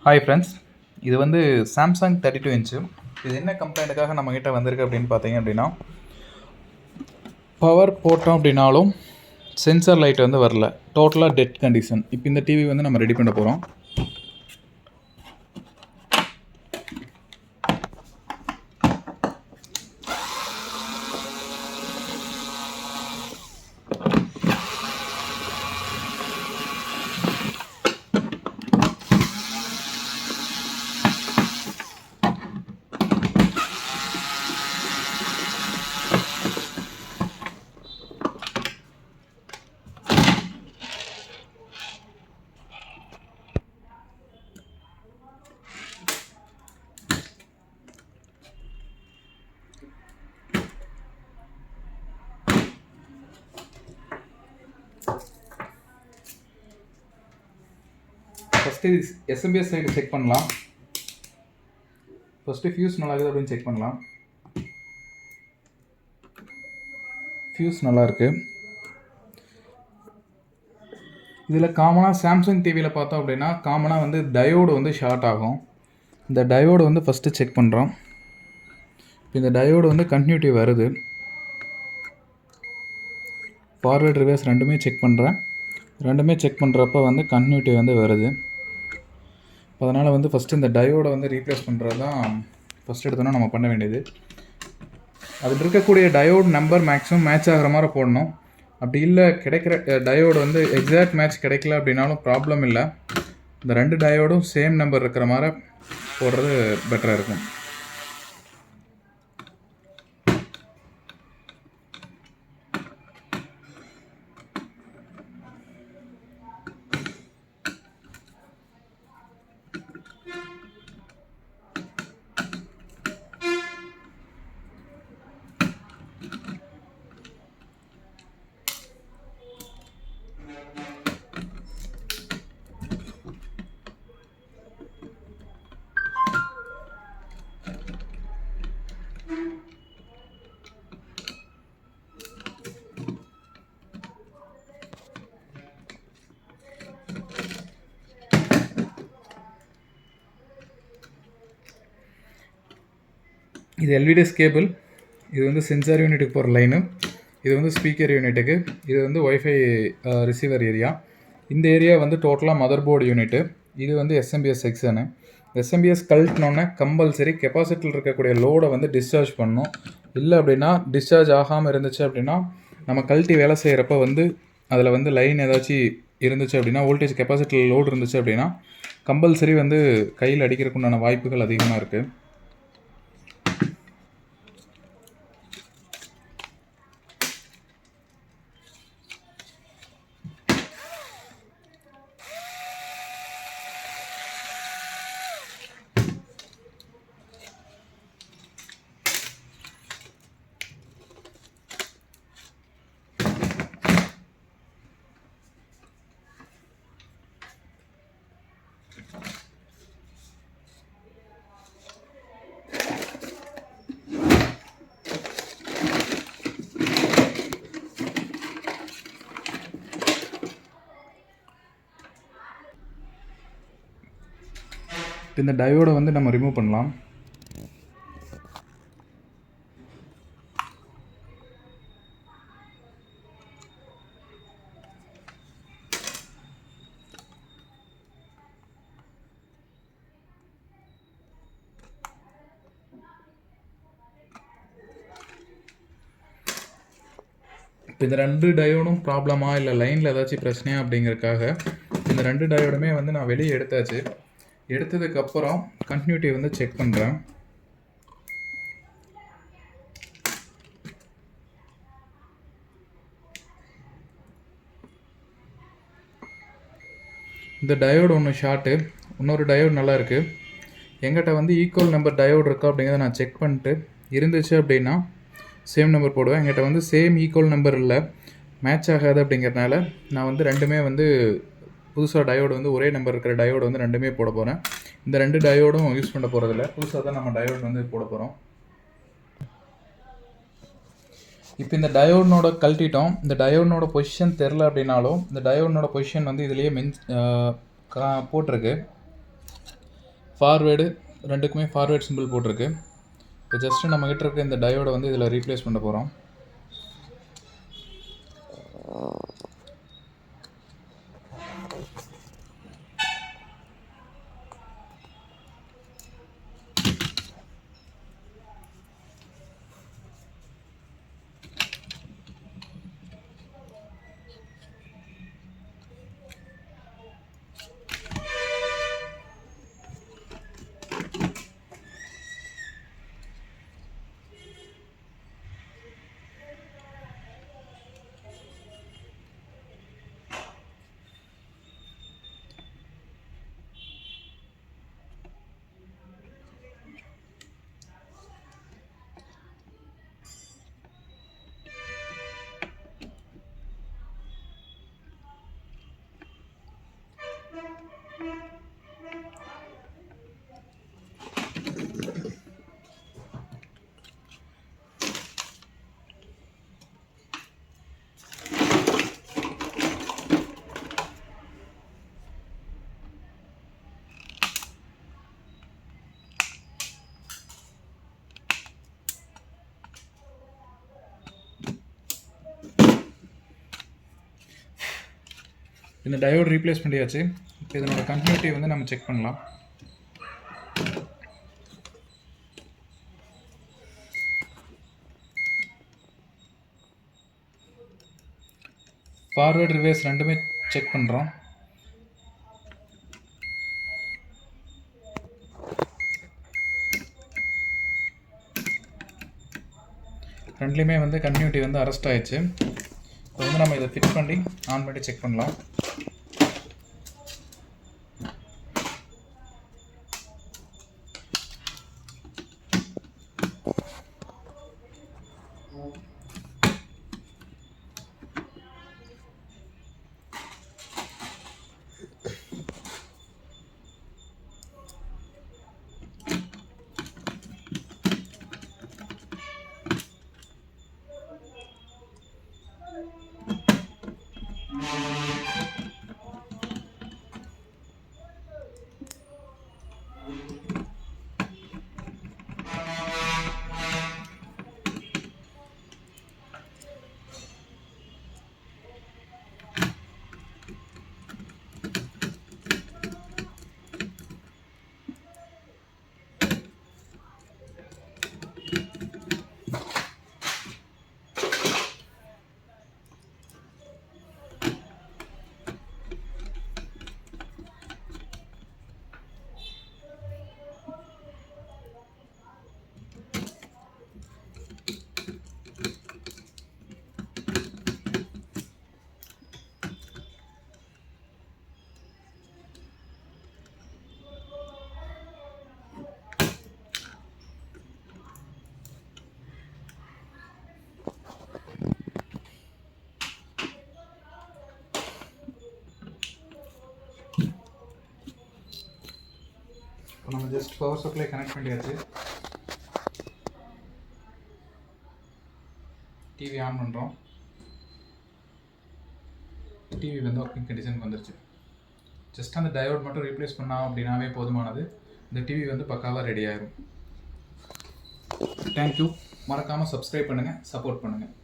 Hi friends, இது வந்து Samsung 32 inch. இது என்ன கம்ப்ளைண்ட்டுக்காக நம்மக்கிட்ட வந்திருக்கு அப்படின்னு பார்த்தீங்க அப்படின்னா, பவர் போட்டோம் அப்படின்னாலும் சென்சார் லைட் வந்து வரல, டோட்டலாக டெட் கண்டிஷன். இப்போ இந்த டிவி வந்து நம்ம ரெடி பண்ண போகிறோம். ஃபஸ்ட்டு எஸ்எம்பிஎஸ் சைடு செக் பண்ணலாம். ஃபஸ்ட்டு ஃபியூஸ் நல்லா இருக்குது அப்படின்னு செக் பண்ணலாம். ஃபியூஸ் நல்லா இருக்குது. இதில் காமனாக சாம்சங் டிவியில் பார்த்தோம் அப்படின்னா காமனாக வந்து டயோடு வந்து ஷார்ட் ஆகும். இந்த டயோடு வந்து ஃபஸ்ட்டு செக் பண்ணுறோம். இந்த டயோடு வந்து கண்டினியூட்டி வருது. ஃபார்வேர்ட் ரிவர்ஸ் ரெண்டுமே செக் பண்ணுறேன். ரெண்டுமே செக் பண்ணுறப்ப வந்து கண்டினியூட்டி வந்து வருது. அதனால் வந்து ஃபஸ்ட்டு இந்த டயோடை வந்து ரீப்ளேஸ் பண்ணுறது தான் ஃபஸ்ட் எடுத்தோன்னா நம்ம பண்ண வேண்டியது. அதில் இருக்கக்கூடிய டயோடு நம்பர் மேக்ஸிமம் மேட்ச் ஆகிற மாதிரி போடணும். அப்படி இல்லை கிடைக்கிற டயோடு வந்து எக்ஸாக்ட் மேட்ச் கிடைக்கல அப்படின்னாலும் ப்ராப்ளம் இல்லை. இந்த ரெண்டு டயோடும் சேம் நம்பர் இருக்கிற மாதிரி போடுறது பெட்டராக இருக்கும். இது எல்விடிஎஸ் கேபிள். இது வந்து சென்சார் யூனிட்டுக்கு போகிற லைனு. இது வந்து ஸ்பீக்கர் யூனிட்டுக்கு. இது வந்து ஒய்ஃபை ரிசீவர் ஏரியா. இந்த ஏரியா வந்து டோட்டலாக மதர் போர்டு யூனிட்டு. இது வந்து எஸ்எம்பிஎஸ் செக்ஷனு. எஸ்எம்பிஎஸ் கழட்டினோன்னே கம்பல்சரி கெப்பாசிட்டியில் இருக்கக்கூடிய லோடை வந்து டிஸ்சார்ஜ் பண்ணணும். இல்லை அப்படின்னா டிஸ்சார்ஜ் ஆகாமல் இருந்துச்சு அப்படின்னா நம்ம கழட்டி வேலை செய்கிறப்ப வந்து அதில் வந்து லைன் ஏதாச்சும் இருந்துச்சு அப்படின்னா வோல்டேஜ் கெப்பாசிட்டியில் லோடு இருந்துச்சு அப்படின்னா கம்பல்சரி வந்து கையில் அடிக்கிறதுக்குண்டான வாய்ப்புகள் அதிகமாக இருக்குது. இந்த டயோடை வந்து நம்ம ரிமூவ் பண்ணலாம். இப்போ இந்த ரெண்டு டயோடும் ப்ராப்ளமா இல்லை லைனில் ஏதாச்சும் பிரச்சனையா அப்படிங்கிறதுக்காக இந்த ரெண்டு டயோடுமே வந்து நான் வெளியே எடுத்தாச்சு. எடுத்ததுக்கப்புறம் கண்டினியூட்டி வந்து செக் பண்ணுறேன். இந்த டயோடு ஒன்று ஷார்ட்டு, இன்னொரு டயோடு நல்லா இருக்குது. எங்கிட்ட வந்து ஈக்குவல் நம்பர் டயோடு இருக்கா அப்படிங்கிறத நான் செக் பண்ணிட்டு இருந்துச்சு அப்படின்னா சேம் நம்பர் போடுவேன். எங்கிட்ட வந்து சேம் ஈக்குவல் நம்பர் இல்லை, மேட்ச் ஆகாது அப்படிங்கிறதுனால நான் வந்து ரெண்டுமே வந்து புதுசாக டயோடு வந்து ஒரே நம்பர் இருக்கிற டயோடு வந்து ரெண்டுமே போட போகிறேன். இந்த ரெண்டு டயோடும் யூஸ் பண்ண போகிறதில்ல, புதுசாக தான் நம்ம டயோடு வந்து போட போகிறோம். இப்போ இந்த டயோடனோட கழட்டிட்டோம். இந்த டயோடனோட பொசிஷன் தெரில அப்படின்னாலும் இந்த டயோடனோட பொசிஷன் வந்து இதுலேயே போட்டிருக்கு. ஃபார்வேர்டு ரெண்டுக்குமே ஃபார்வேர்ட் சிம்பிள் போட்டிருக்கு. இப்போ ஜஸ்ட்டு நம்மகிட்ட இருக்க இந்த டயோடை வந்து இதில் ரீப்ளேஸ் பண்ண போகிறோம். இந்த டயோடு ரீப்ளேஸ் பண்ணியாச்சு. இப்போ இதனோட கண்டினியூட்டியை வந்து நம்ம செக் பண்ணலாம். ஃபார்வேர்டு ரிவர்ஸ் ரெண்டுமே செக் பண்ணுறோம். ரெண்டுலேயுமே வந்து கண்டினியூட்டி வந்து அரெஸ்ட் ஆயிடுச்சு. இப்போ வந்து நம்ம இதை ஃபிட் பண்ணி ஆன் பண்ணி செக் பண்ணலாம். இப்போ நம்ம ஜஸ்ட் பவர் சப்ளை கனெக்ட் பண்ணியாச்சு. டிவி ஆன் பண்ணுறோம். டிவி வந்து ஒர்க்கிங் கண்டிஷனுக்கு வந்துருச்சு. ஜஸ்ட் அந்த டயோட் மட்டும் ரீப்ளேஸ் பண்ணோம் அப்படின்னாவே போதுமானது. இந்த டிவி வந்து பக்காவாக ரெடி ஆயிரும். தேங்க்யூ. மறக்காமல் சப்ஸ்கிரைப் பண்ணுங்கள், சப்போர்ட் பண்ணுங்கள்.